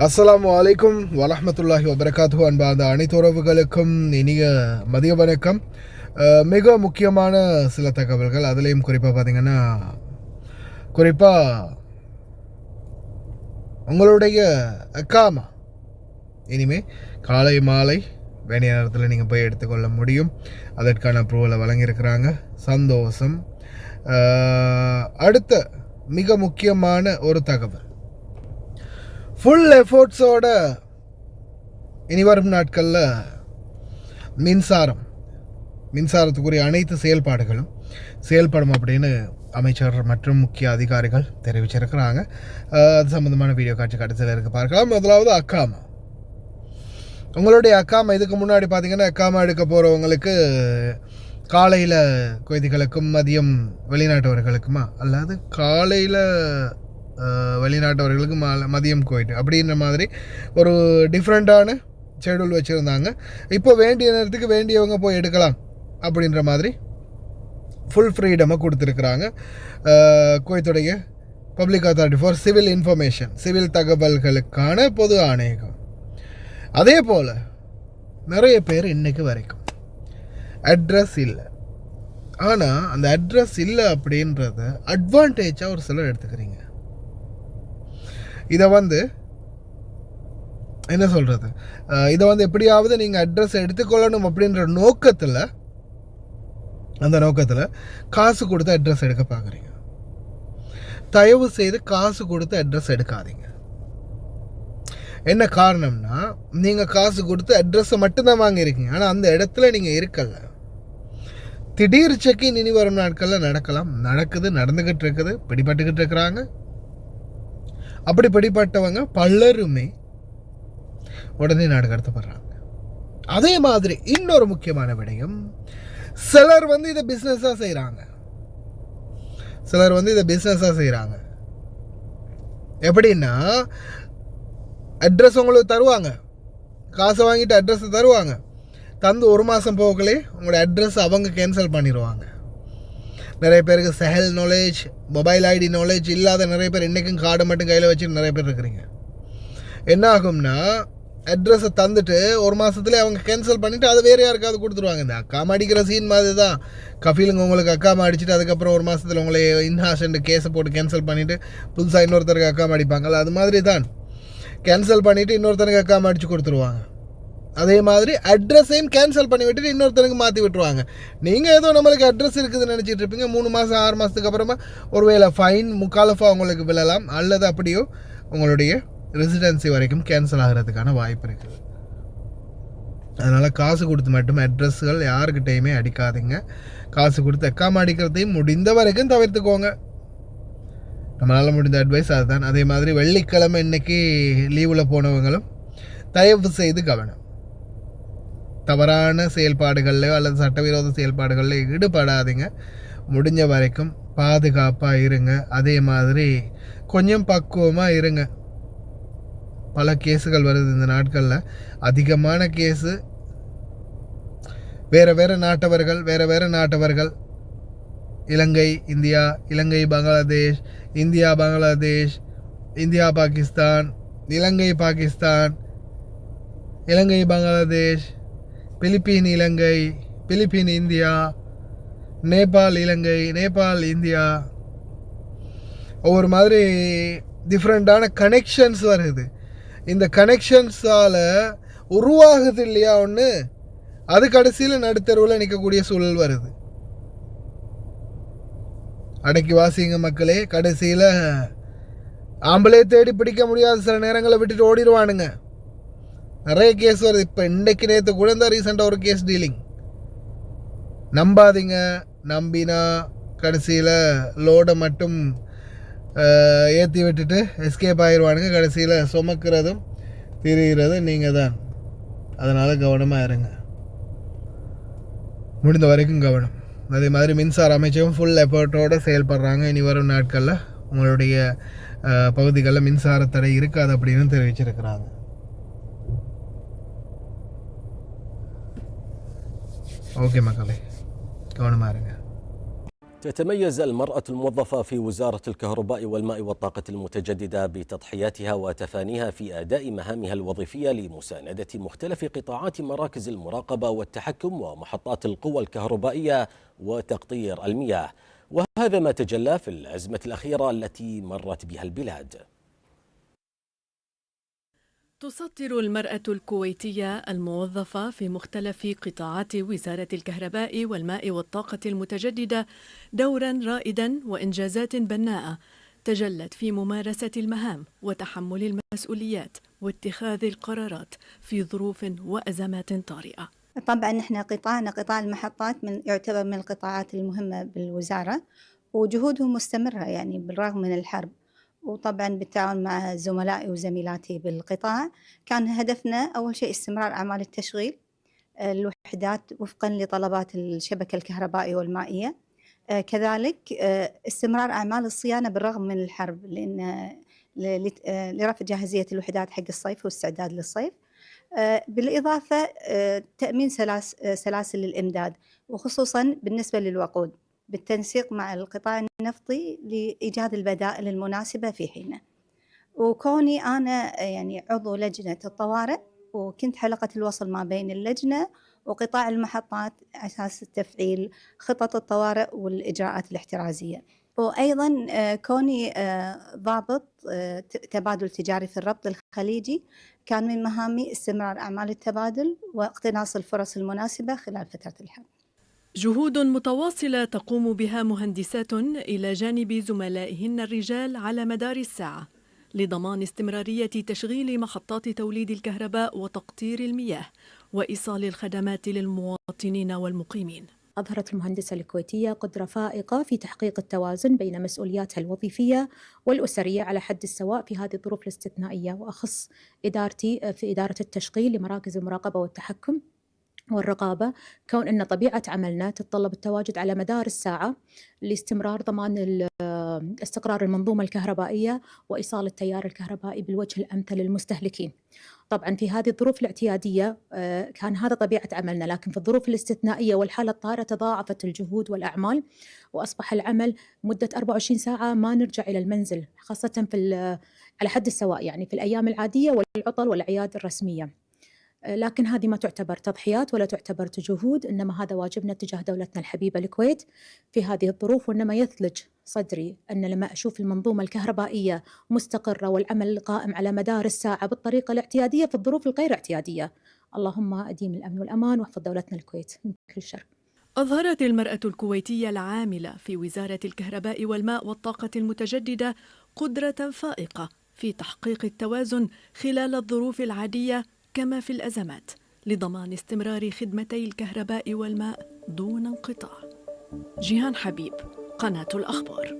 அஸ்ஸலாமு அலைக்கும் வரஹ்மத்துல்லாஹி வபரகாத்துஹு. அன்பார்ந்த அனைத்து உறவுகளுக்கும் இனிய மதிய வணக்கம். மிக முக்கியமான சில தகவல்கள், அதுலேயும் குறிப்பாக பார்த்தீங்கன்னா, குறிப்பாக உங்களுடைய அக்காமா இனிமேல் காலை மாலை வேண்டிய நேரத்தில் நீங்கள் போய் எடுத்துக்கொள்ள முடியும். அதற்கான அப்ரூவலை வழங்கியிருக்கிறாங்க. சந்தோஷம். அடுத்த மிக முக்கியமான ஒரு தகவல், ஃபுல் எஃபோர்ட்ஸோட இனி வரும் நாட்களில் மின்சாரத்துக்குரிய அனைத்து செயல்பாடுகளும் செயல்படும் அப்படின்னு அமைச்சர் மற்றும் முக்கிய அதிகாரிகள் தெரிவிச்சிருக்கிறாங்க. அது சம்மந்தமான வீடியோ காட்சி கடைசியில் இருக்க பார்க்கலாம். முதலாவது அக்காமா. உங்களுடைய அக்காமா இதுக்கு முன்னாடி பார்த்தீங்கன்னா, அக்காமா எடுக்க போகிறவங்களுக்கு காலையில் குவைத்திகளுக்கும் மதியம் வெளிநாட்டவர்களுக்குமா அல்லது காலையில் வெளிநாட்டவர்களுக்கு மதியம் குவைட் அப்படின்ற மாதிரி ஒரு டிஃப்ரெண்ட்டான ஷெடியூல் வச்சுருந்தாங்க. இப்போ வேண்டிய நேரத்துக்கு வேண்டியவங்க போய் எடுக்கலாம் அப்படின்ற மாதிரி ஃபுல் ஃப்ரீடமை கொடுத்துருக்குறாங்க குவைத்துடைய public authority for civil information, civil தகவல்களுக்கான பொது ஆணையகம். அதே போல் நிறைய பேர் இன்றைக்கு வரைக்கும் அட்ரஸ் இல்லை. ஆனால் அந்த அட்ரஸ் இல்லை அப்படின்றத அட்வான்டேஜாக ஒரு சிலர் எடுத்துக்கிறீங்க. இதை என்ன சொல்கிறது, இதை எப்படியாவது நீங்கள் அட்ரஸ் எடுத்துக்கொள்ளணும் அப்படின்ற அந்த நோக்கத்தில் காசு கொடுத்து அட்ரஸ் எடுக்க பார்க்குறீங்க. தயவு செய்து காசு கொடுத்து அட்ரஸ் எடுக்காதீங்க. என்ன காரணம்னா, நீங்கள் காசு கொடுத்து அட்ரஸை மட்டும்தான் வாங்கியிருக்கீங்க, ஆனால் அந்த இடத்துல நீங்கள் இருக்கல. திடீர் செக்கின் இனி வரும் நாட்களில் நடக்கலாம், நடந்துக்கிட்டு இருக்குது, பிடிபட்டுக்கிட்டு இருக்கிறாங்க. அப்படி பிடிப்பட்டவங்க பலருமே உடனே நாடு கடத்தப்படுறாங்க. அதே மாதிரி இன்னொரு முக்கியமான விடயம், சிலர் இதை பிஸ்னஸாக செய்கிறாங்க. எப்படின்னா, அட்ரஸ் உங்களுக்கு தருவாங்க, காசை வாங்கிட்டு அட்ரஸை தருவாங்க, தந்து ஒரு மாதம் போகலே உங்களோட அட்ரஸ் அவங்க கேன்சல் பண்ணிடுவாங்க. நிறைய பேருக்கு செஹல் நாலேஜ், மொபைல் ஐடி நாலேஜ் இல்லாத நிறைய பேர் இன்றைக்கும் கார்டை மட்டும் கையில் வச்சுட்டு நிறைய பேர் இருக்கிறீங்க. என்ன ஆகும்னா, அட்ரஸை தந்துட்டு ஒரு மாதத்துலேயே அவங்க கேன்சல் பண்ணிவிட்டு அதை வேறு யாருக்காவது கொடுத்துருவாங்க. இந்த அக்காமா அடிக்கிற சீன் மாதிரி தான். கஃபீலுங்க உங்களுக்கு அக்காமா அடிச்சுட்டு அதுக்கப்புறம் ஒரு மாதத்தில் உங்களை இன்ஹாஷன்ட்டு கேஸை போட்டு கேன்சல் பண்ணிவிட்டு புதுசாக இன்னொருத்தருக்கு அக்காமா அடிப்பாங்கள்ல, அது மாதிரி தான். கேன்சல் பண்ணிவிட்டு இன்னொருத்தருக்கு அக்காமா அடித்து கொடுத்துருவாங்க. அதே மாதிரி அட்ரஸையும் கேன்சல் பண்ணி விட்டுட்டு இன்னொருத்தருக்கு மாற்றி விட்டுருவாங்க. நீங்கள் ஏதோ நம்மளுக்கு அட்ரஸ் இருக்குதுன்னு நினச்சிட்டு இருப்பீங்க. 3 மாதம் 6 மாதத்துக்கு அப்புறமா ஒருவேளை ஃபைன் முக்காலஃபாக உங்களுக்கு விழலாம், அல்லது அப்படியோ உங்களுடைய ரெசிடென்சி வரைக்கும் கேன்சல் ஆகிறதுக்கான வாய்ப்பு இருக்குது. அதனால் காசு கொடுத்து மட்டும் அட்ரஸ்கள் யாருக்கிட்டையுமே அடிக்காதீங்க. காசு கொடுத்து அக்காம அடிக்கிறதையும் முடிந்த வரைக்கும் தவிர்த்துக்கோங்க. நம்மளால் முடிந்த அட்வைஸ் அதுதான். அதே மாதிரி வெள்ளிக்கிழமை இன்றைக்கி லீவில் போனவங்களும் தயவு செய்து கவனம், தவறான செயல்பாடுகளில் அல்லது சட்டவிரோத செயல்பாடுகளில் ஈடுபடாதீங்க. முடிஞ்ச வரைக்கும் பாதுகாப்பாக இருங்க. அதே மாதிரி கொஞ்சம் பக்குவமாக இருங்க. பல கேஸுகள் வருது இந்த நாட்களில், அதிகமான கேஸு வேறு நாட்டவர்கள், இலங்கை இந்தியா, இலங்கை பங்களாதேஷ், இந்தியா பங்களாதேஷ், இந்தியா பாகிஸ்தான், இலங்கை பாகிஸ்தான், இலங்கை பங்களாதேஷ், பிலிப்பீன் இலங்கை, பிலிப்பீன் இந்தியா, நேபாள் இலங்கை, நேபாள் இந்தியா, ஒவ்வொரு மாதிரி டிஃப்ரெண்ட்டான கனெக்ஷன்ஸ் வருது. இந்த கனெக்ஷன்ஸால் உருவாகுது இல்லையா ஒன்று, அது கடைசியில் நடுத்தருவில் நிற்கக்கூடிய சூழல் வருது. அடக்கி வாசிங்க மக்களே. கடைசியில் ஆம்பளே தேடி பிடிக்க முடியாத சில நேரங்களை விட்டுட்டு ஓடிடுவானுங்க. நிறைய கேஸ் வருது. இப்போ இன்றைக்கு நேற்று கூட தான் ரீசெண்டாக ஒரு கேஸ் டீலிங். நம்பாதீங்க. நம்பினா கடைசியில் லோடை மட்டும் ஏற்றி விட்டுட்டு எஸ்கேப் ஆகிடுவானுங்க. கடைசியில் சுமக்கிறதும் திரிகிறதும் நீங்கள் தான். அதனால் கவனமாக இருங்க, முடிந்த வரைக்கும் கவனம். அதே மாதிரி மின்சார அமைச்சகம் ஃபுல் எஃபர்ட்டோடு செயல்படுறாங்க. இனி வரும் நாட்களில் உங்களுடைய பகுதிகளில் மின்சார தடை இருக்காது அப்படின்னு தெரிவிச்சிருக்கிறாங்க. ஓகே மக்களே, கவனமாக இருங்க. تتميز المرأة الموظفة في وزارة الكهرباء والماء والطاقة المتجددة بتضحياتها وتفانيها في أداء مهامها الوظيفية لمساندة مختلف قطاعات مراكز المراقبة والتحكم ومحطات القوى الكهربائية وتقطير المياه، وهذا ما تجلى في الأزمة الأخيرة التي مرت بها البلاد. تسطر المرأة الكويتية الموظفة في مختلف قطاعات وزارة الكهرباء والماء والطاقة المتجددة دورا رائدا وإنجازات بناءة تجلت في ممارسة المهام وتحمل المسؤوليات واتخاذ القرارات في ظروف وأزمات طارئة. طبعا احنا قطاعنا قطاع المحطات يعتبر من القطاعات المهمة بالوزارة، وجهودهم مستمرة يعني بالرغم من الحرب. وطبعا بالتعاون مع زملائي وزميلاتي بالقطاع كان هدفنا أول شيء استمرار أعمال التشغيل الوحدات وفقا لطلبات الشبكة الكهربائية والمائية، كذلك استمرار أعمال الصيانة بالرغم من الحرب لرفع جاهزية الوحدات حق الصيف واستعداد للصيف، بالإضافة تأمين سلاسل الإمداد وخصوصا بالنسبة للوقود بالتنسيق مع القطاع النفطي لإيجاد البدائل المناسبة في حينه. وكوني أنا يعني عضو لجنة الطوارئ وكنت حلقة الوصل ما بين اللجنة وقطاع المحطات على أساس تفعيل خطط الطوارئ والإجراءات الاحترازية، وأيضا كوني ضابط تبادل تجاري في الربط الخليجي كان من مهامي استمرار أعمال التبادل واقتناص الفرص المناسبة خلال فترة الحرب. جهود متواصلة تقوم بها مهندسات إلى جانب زملائهن الرجال على مدار الساعة لضمان استمرارية تشغيل محطات توليد الكهرباء وتقطير المياه وإيصال الخدمات للمواطنين والمقيمين. أظهرت المهندسة الكويتية قدرة فائقة في تحقيق التوازن بين مسؤولياتها الوظيفية والأسرية على حد السواء في هذه الظروف الاستثنائية، وأخص إدارتي في إدارة التشغيل لمراكز المراقبة والتحكم والرقابة، كون أن طبيعة عملنا تتطلب التواجد على مدار الساعة لاستمرار ضمان استقرار المنظومة الكهربائية وإيصال التيار الكهربائي بالوجه الأمثل للمستهلكين. طبعا في هذه الظروف الاعتيادية كان هذا طبيعة عملنا، لكن في الظروف الاستثنائية والحالة الطارئة تضاعفت الجهود والأعمال وأصبح العمل مدة 24 ساعة ما نرجع إلى المنزل، خاصة على حد السواء يعني في الأيام العادية والعطل والأعياد الرسمية. لكن هذه ما تعتبر تضحيات ولا تعتبر جهود، إنما هذا واجبنا تجاه دولتنا الحبيبة الكويت في هذه الظروف. وإنما يثلج صدري أن لما أشوف المنظومة الكهربائية مستقرة والعمل قائم على مدار الساعة بالطريقة الاعتيادية في الظروف الغير اعتيادية. اللهم أديم الأمن والأمان واحفظ دولتنا الكويت من كل شر. أظهرت المرأة الكويتية العاملة في وزارة الكهرباء والماء والطاقة المتجددة قدرة فائقة في تحقيق التوازن خلال الظروف العادية كما في الأزمات لضمان استمرار خدمتي الكهرباء والماء دون انقطاع. جيهان حبيب، قناة الأخبار.